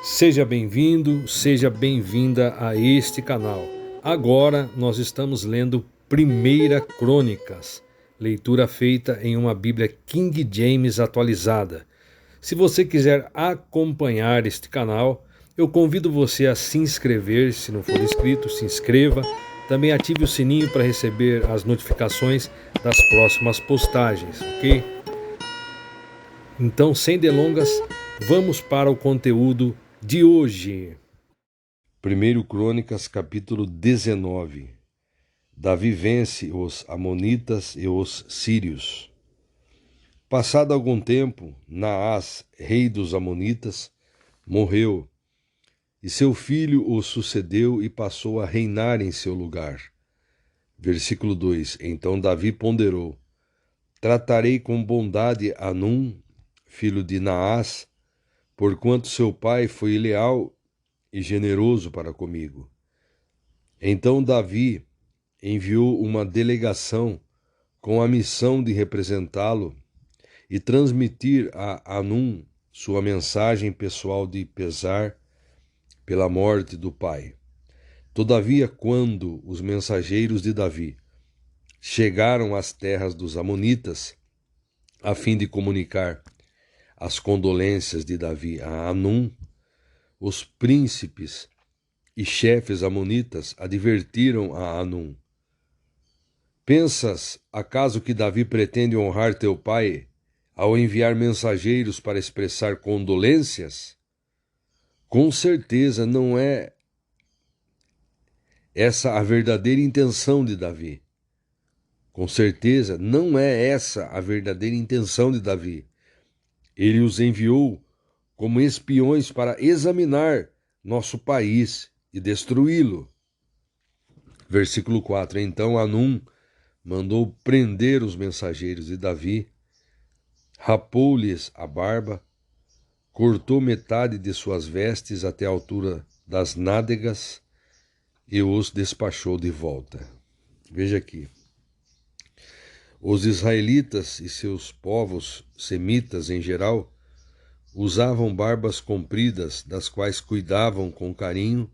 Seja bem-vindo, seja bem-vinda a este canal. Agora nós estamos lendo 1 Crônicas, leitura feita em uma Bíblia King James atualizada. Se você quiser acompanhar este canal, eu convido você a se inscrever, se não for inscrito, se inscreva. Também ative o sininho para receber as notificações das próximas postagens, ok? Então, sem delongas, vamos para o conteúdo de hoje. 1 Crônicas capítulo 19. Davi vence os amonitas e os sírios. Passado algum tempo, Naás, rei dos amonitas, morreu, e seu filho o sucedeu e passou a reinar em seu lugar. Versículo 2. Então Davi ponderou: tratarei com bondade Anum, filho de Naás, porquanto seu pai foi leal e generoso para comigo. Então Davi enviou uma delegação com a missão de representá-lo e transmitir a Anum sua mensagem pessoal de pesar pela morte do pai. Todavia, quando os mensageiros de Davi chegaram às terras dos amonitas, a fim de comunicar as condolências de Davi a Anum, os príncipes e chefes amonitas advertiram a Anum: pensas, acaso, que Davi pretende honrar teu pai ao enviar mensageiros para expressar condolências? Com certeza não é essa a verdadeira intenção de Davi. Com certeza não é essa a verdadeira intenção de Davi. Ele os enviou como espiões para examinar nosso país e destruí-lo. Versículo 4. Então Anum mandou prender os mensageiros de Davi, rapou-lhes a barba, cortou metade de suas vestes até a altura das nádegas e os despachou de volta. Veja aqui. Os israelitas e seus povos semitas em geral usavam barbas compridas, das quais cuidavam com carinho,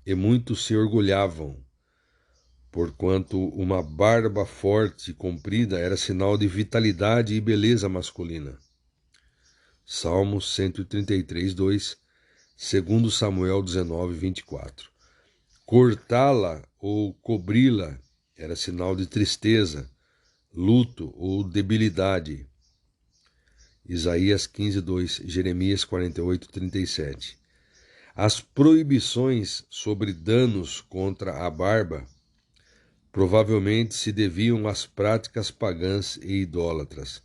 e muitos se orgulhavam, porquanto uma barba forte e comprida era sinal de vitalidade e beleza masculina. Salmos 133, 2, 2 Samuel 19, 24. Cortá-la ou cobri-la era sinal de tristeza, luto ou debilidade. Isaías 15, 2, Jeremias 48, 37. As proibições sobre danos contra a barba provavelmente se deviam às práticas pagãs e idólatras,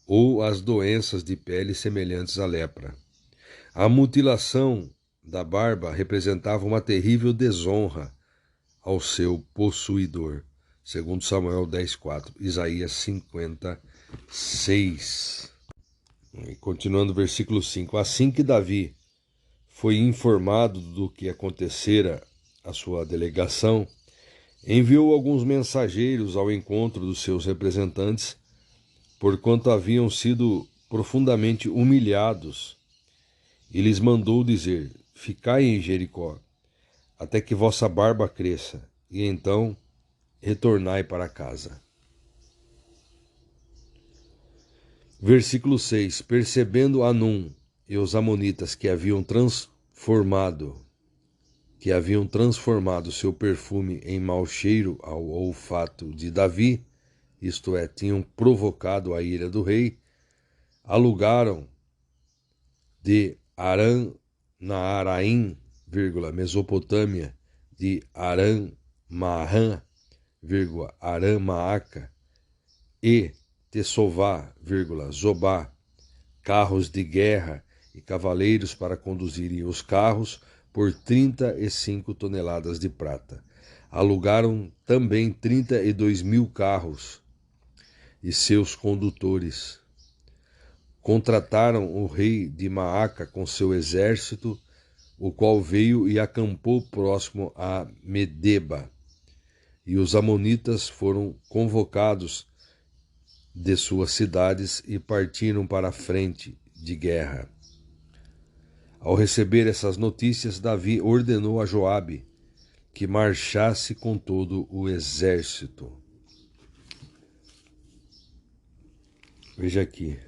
ou às doenças de pele semelhantes à lepra. A mutilação da barba representava uma terrível desonra ao seu possuidor, segundo Samuel 10:4, Isaías 56. E continuando o versículo 5. Assim que Davi foi informado do que acontecera à sua delegação, enviou alguns mensageiros ao encontro dos seus representantes, porquanto haviam sido profundamente humilhados, e lhes mandou dizer: ficai em Jericó, até que vossa barba cresça, e então retornai para casa. Versículo 6. Percebendo Anum e os amonitas que haviam transformado seu perfume em mau cheiro ao olfato de Davi, isto é, tinham provocado a ira do rei, alugaram de Aram-Naaraim, Mesopotâmia, de Aram-Mahan, Aram-Maaca, e Tesová, Zobá, carros de guerra e cavaleiros para conduzirem os carros por 35 toneladas de prata. Alugaram também 32.000 carros e seus condutores. Contrataram o rei de Maaca com seu exército, o qual veio e acampou próximo a Medeba. E os amonitas foram convocados de suas cidades e partiram para a frente de guerra. Ao receber essas notícias, Davi ordenou a Joabe que marchasse com todo o exército. Veja aqui.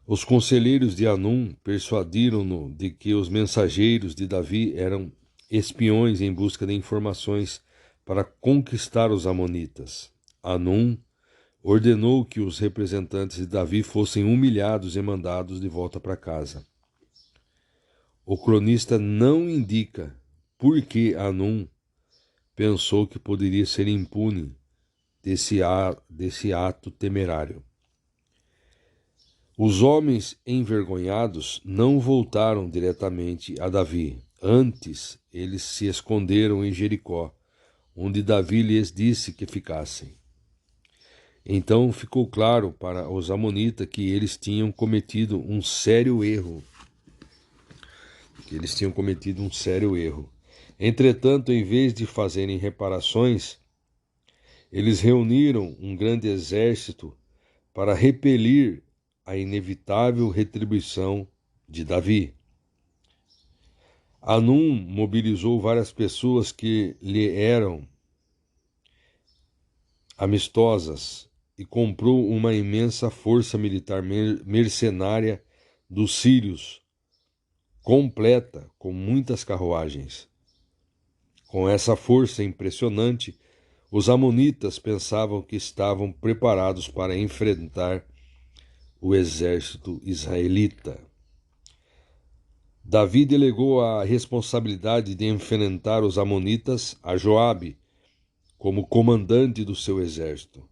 Os conselheiros de Anum persuadiram-no de que os mensageiros de Davi eram espiões em busca de informações para conquistar os amonitas. Anum ordenou que os representantes de Davi fossem humilhados e mandados de volta para casa. O cronista não indica por que Anum pensou que poderia ser impune desse ato temerário. Os homens envergonhados não voltaram diretamente a Davi. Antes, eles se esconderam em Jericó, onde Davi lhes disse que ficassem. Então ficou claro para os amonitas que eles tinham cometido um sério erro. Entretanto, em vez de fazerem reparações, eles reuniram um grande exército para repelir a inevitável retribuição de Davi. Anum mobilizou várias pessoas que lhe eram amistosas e comprou uma imensa força militar mercenária dos sírios, completa, com muitas carruagens. Com essa força impressionante, os amonitas pensavam que estavam preparados para enfrentar o exército israelita. Davi delegou a responsabilidade de enfrentar os amonitas a Joabe, como comandante do seu exército.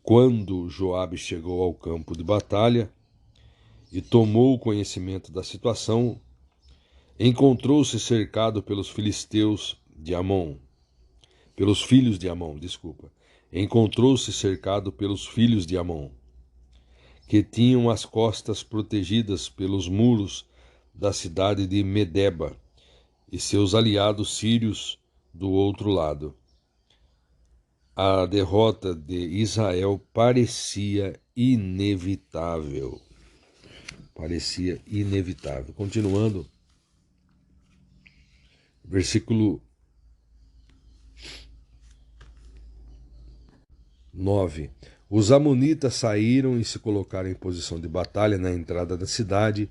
Quando Joabe chegou ao campo de batalha e tomou conhecimento da situação, encontrou-se cercado pelos filhos de Amon. Encontrou-se cercado pelos filhos de Amon, que tinham as costas protegidas pelos muros da cidade de Medeba, e seus aliados sírios do outro lado. A derrota de Israel parecia inevitável. Continuando, versículo 9. Os amonitas saíram e se colocaram em posição de batalha na entrada da cidade,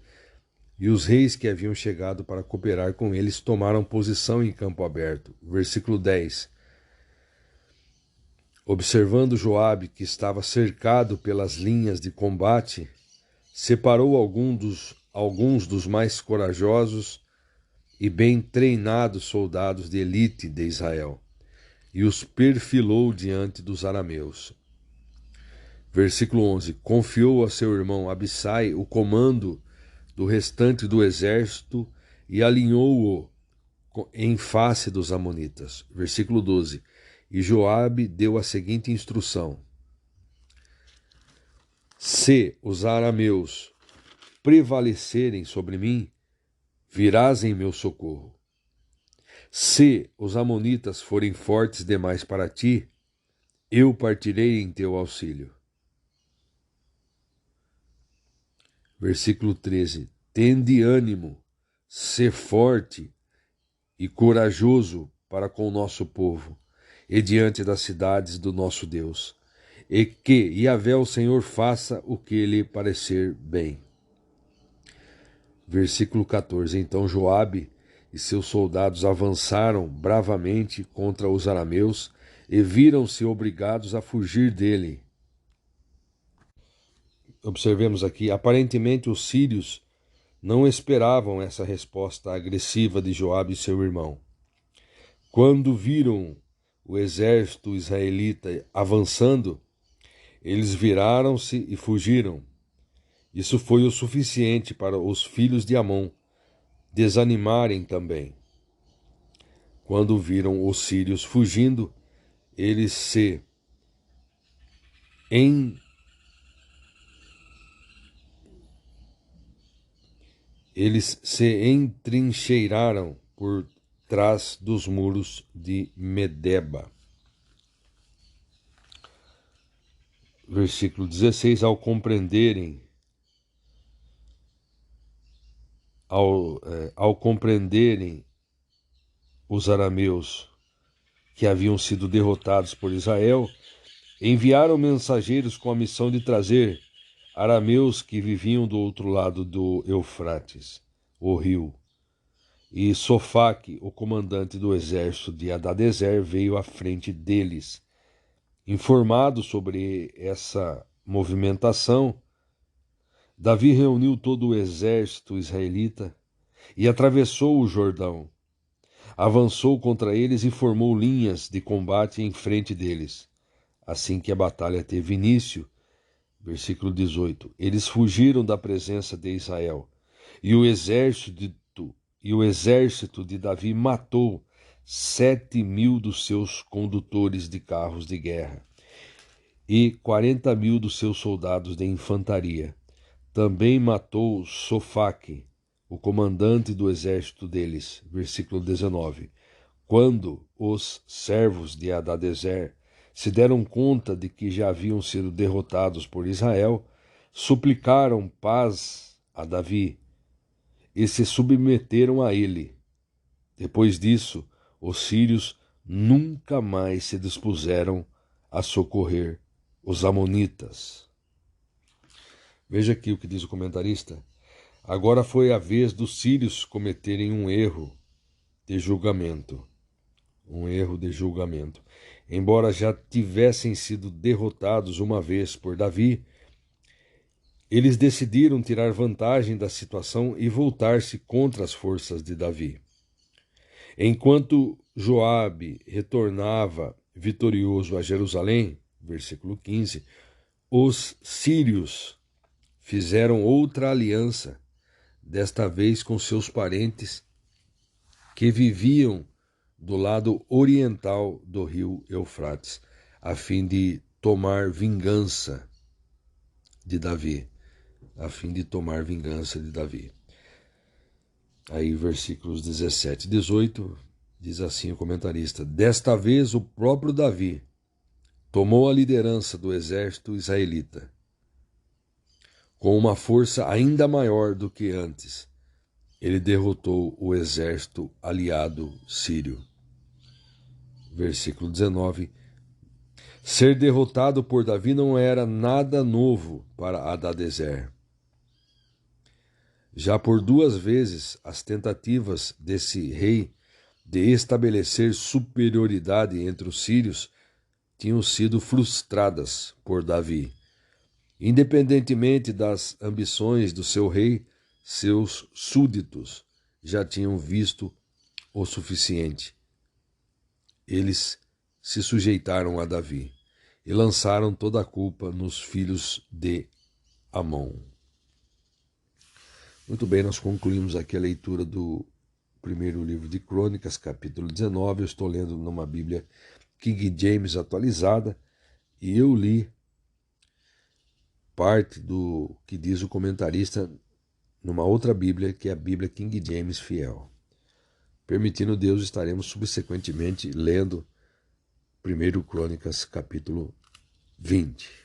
e os reis que haviam chegado para cooperar com eles tomaram posição em campo aberto. Versículo 10. Observando Joabe, que estava cercado pelas linhas de combate, separou alguns dos mais corajosos e bem treinados soldados de elite de Israel, e os perfilou diante dos arameus. Versículo 11. Confiou a seu irmão Abissai o comando do restante do exército e alinhou-o em face dos amonitas. Versículo 12. E Joabe deu a seguinte instrução: se os arameus prevalecerem sobre mim, virás em meu socorro. Se os amonitas forem fortes demais para ti, eu partirei em teu auxílio. Versículo 13. Tende ânimo, sê forte e corajoso para com o nosso povo e diante das cidades do nosso Deus, e que Yahvé o Senhor faça o que lhe parecer bem. Versículo 14. Então Joabe e seus soldados avançaram bravamente contra os arameus e viram-se obrigados a fugir dele. Observemos aqui, aparentemente os sírios não esperavam essa resposta agressiva de Joabe e seu irmão. Quando viram o exército israelita avançando, eles viraram-se e fugiram. Isso foi o suficiente para os filhos de Amon desanimarem também. Quando viram os sírios fugindo, eles se entrincheiraram por trás dos muros de Medeba. Versículo 16, ao compreenderem os arameus que haviam sido derrotados por Israel, enviaram mensageiros com a missão de trazer arameus que viviam do outro lado do Eufrates, o rio. E Sofaque, o comandante do exército de Hadadezer, veio à frente deles. Informado sobre essa movimentação, Davi reuniu todo o exército israelita e atravessou o Jordão. Avançou contra eles e formou linhas de combate em frente deles. Assim que a batalha teve início, versículo 18, eles fugiram da presença de Israel, e o exército de Davi matou 7.000 dos seus condutores de carros de guerra e 40.000 dos seus soldados de infantaria. Também matou Sofaque, o comandante do exército deles. Versículo 19. Quando os servos de Hadadezer se deram conta de que já haviam sido derrotados por Israel, suplicaram paz a Davi e se submeteram a ele. Depois disso, os sírios nunca mais se dispuseram a socorrer os amonitas. Veja aqui o que diz o comentarista. Agora foi a vez dos sírios cometerem um erro de julgamento. Um erro de julgamento. Embora já tivessem sido derrotados uma vez por Davi, eles decidiram tirar vantagem da situação e voltar-se contra as forças de Davi. Enquanto Joabe retornava vitorioso a Jerusalém, versículo 15, os sírios fizeram outra aliança, desta vez com seus parentes que viviam do lado oriental do rio Eufrates, a fim de tomar vingança de Davi. Aí, versículos 17 e 18, diz assim o comentarista: desta vez o próprio Davi tomou a liderança do exército israelita, com uma força ainda maior do que antes. Ele derrotou o exército aliado sírio. Versículo 19. Ser derrotado por Davi não era nada novo para Hadadezer. Já por 2 vezes as tentativas desse rei de estabelecer superioridade entre os sírios tinham sido frustradas por Davi. Independentemente das ambições do seu rei, seus súditos já tinham visto o suficiente. Eles se sujeitaram a Davi e lançaram toda a culpa nos filhos de Amon. Muito bem, nós concluímos aqui a leitura do primeiro livro de Crônicas, capítulo 19. Eu estou lendo numa Bíblia King James atualizada e eu li parte do que diz o comentarista numa outra Bíblia, que é a Bíblia King James Fiel. Permitindo Deus, estaremos subsequentemente lendo 1 Crônicas, capítulo 20.